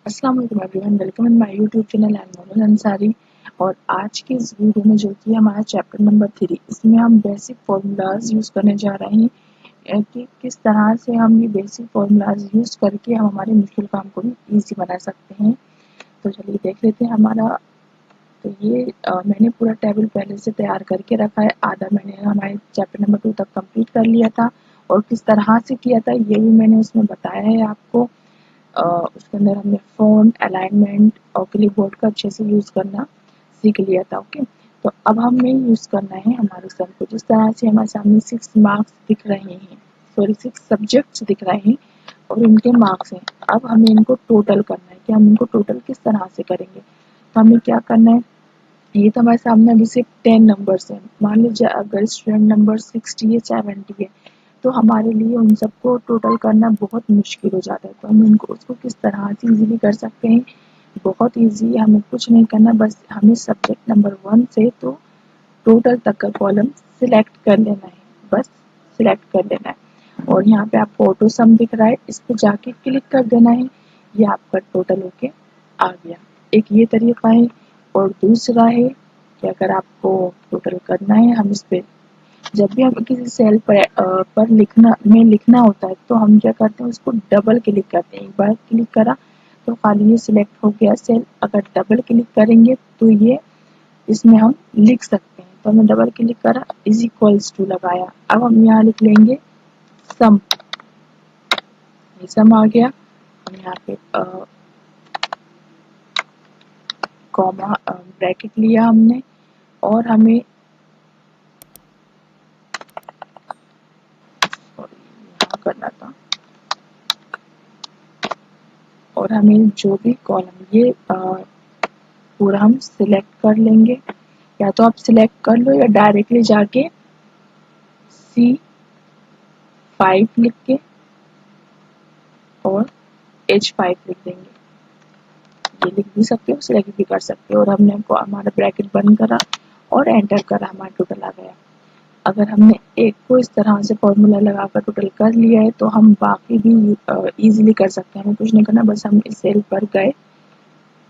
अस्सलाम वालेकुम everyone, welcome in my YouTube channel. I am Mohammed Ansari और आज की इस वीडियो में जो कि हमारा चैप्टर नंबर 3, इसमें हम बेसिक फार्मूलाज यूज़ करने जा रहे हैं कि किस तरह से हम ये बेसिक फार्मूलाज यूज़ करके हम हमारे मुश्किल काम को भी ईजी बना सकते हैं। तो चलिए देख लेते हैं हमारा। तो ये मैंने पूरा टेबल पहले से तैयार करके रखा है। आधा मैंने हमारे चैप्टर नंबर 2 तक कंप्लीट कर लिया था और किस तरह से किया था ये भी मैंने उसमें बताया है आपको। उसके अंदर हमने फ़ॉन्ट, अलाइनमेंट और क्लिपबोर्ड का अच्छे से यूज़ करना सीख लिया था। ओके, तो अब हमें यूज़ करना है हमारे सन को। जिस तरह से हमारे सामने 6 मार्क्स दिख रहे हैं, सॉरी 6 सब्जेक्ट्स दिख रहे हैं और इनके मार्क्स हैं। अब हमें इनको टोटल करना है कि हम इनको टोटल किस तरह से करेंगे। तो हमें क्या करना है, ये तो हमारे सामने अभी सिर्फ 10 नंबर्स हैं। मान लीजिए अगर स्टूडेंट नंबर 60 है, 70 है, तो हमारे लिए उन सबको टोटल करना बहुत मुश्किल हो जाता है। तो हम इनको उसको किस तरह से इजीली कर सकते हैं, बहुत इजी है। हमें कुछ नहीं करना, बस हमें सब्जेक्ट नंबर 1 से तो टोटल तक का कॉलम सिलेक्ट कर लेना है। बस सिलेक्ट कर लेना है और यहाँ पे आपको ऑटो सम दिख रहा है, इस पर जाके क्लिक कर देना है। ये आपका टोटल होके आ गया। एक ये तरीका है और दूसरा है कि अगर आपको टोटल करना है, हम इस पे जब भी हमें किसी सेल पर लिखना होता है तो हम क्या करते हैं, उसको डबल क्लिक करते हैं। एक बार क्लिक करा तो खाली ये सिलेक्ट हो गया सेल। अगर डबल क्लिक करेंगे तो ये इसमें हम लिख सकते हैं। तो हमने डबल क्लिक करा, इज इक्वल्स टू लगाया। अब हम यहाँ लिख लेंगे सम। ये सम आ गया। हम यहाँ पे कॉमा ब्रैकेट लिया हमने और हमें यहाँ करना था और हमें जो भी कॉलम ये पूरा हम सिलेक्ट कर लेंगे। या तो आप सिलेक्ट कर लो या डायरेक्टली जाके C5 लिख के और H5 लिख देंगे। ये लिख भी सकते हो, सिलेक्ट भी कर सकते हो। और हमने हमारा ब्रैकेट बंद करा और एंटर करा, हमारा टोटल आ गया। अगर हमने एक को इस तरह से फॉर्मूला लगाकर टोटल कर लिया है तो हम बाकी भी इजीली कर सकते हैं। हमें कुछ नहीं करना, बस हम इस सेल पर गए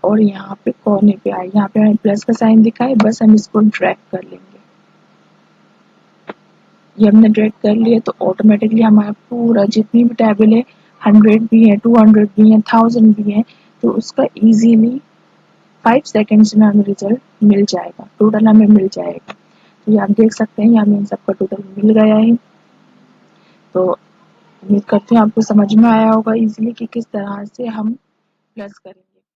और यहाँ पे कोने पे आए, यहाँ पे हमें प्लस का साइन दिखा है, बस हम इसको ड्रैग कर लेंगे। ये हमने ड्रैग कर लिया तो ऑटोमेटिकली हमारा पूरा जितनी भी टेबल है, 100 भी है, 200 भी है, 1000 भी है, तो उसका इजीली 5 सेकेंड्स में हमें रिजल्ट मिल जाएगा, टोटल हमें मिल जाएगा। तो ये आप देख सकते हैं, हमें इन सबका टोटल मिल गया है। तो उम्मीद करती हूँ आपको समझ में आया होगा इजीली कि किस तरह से हम प्लस करेंगे।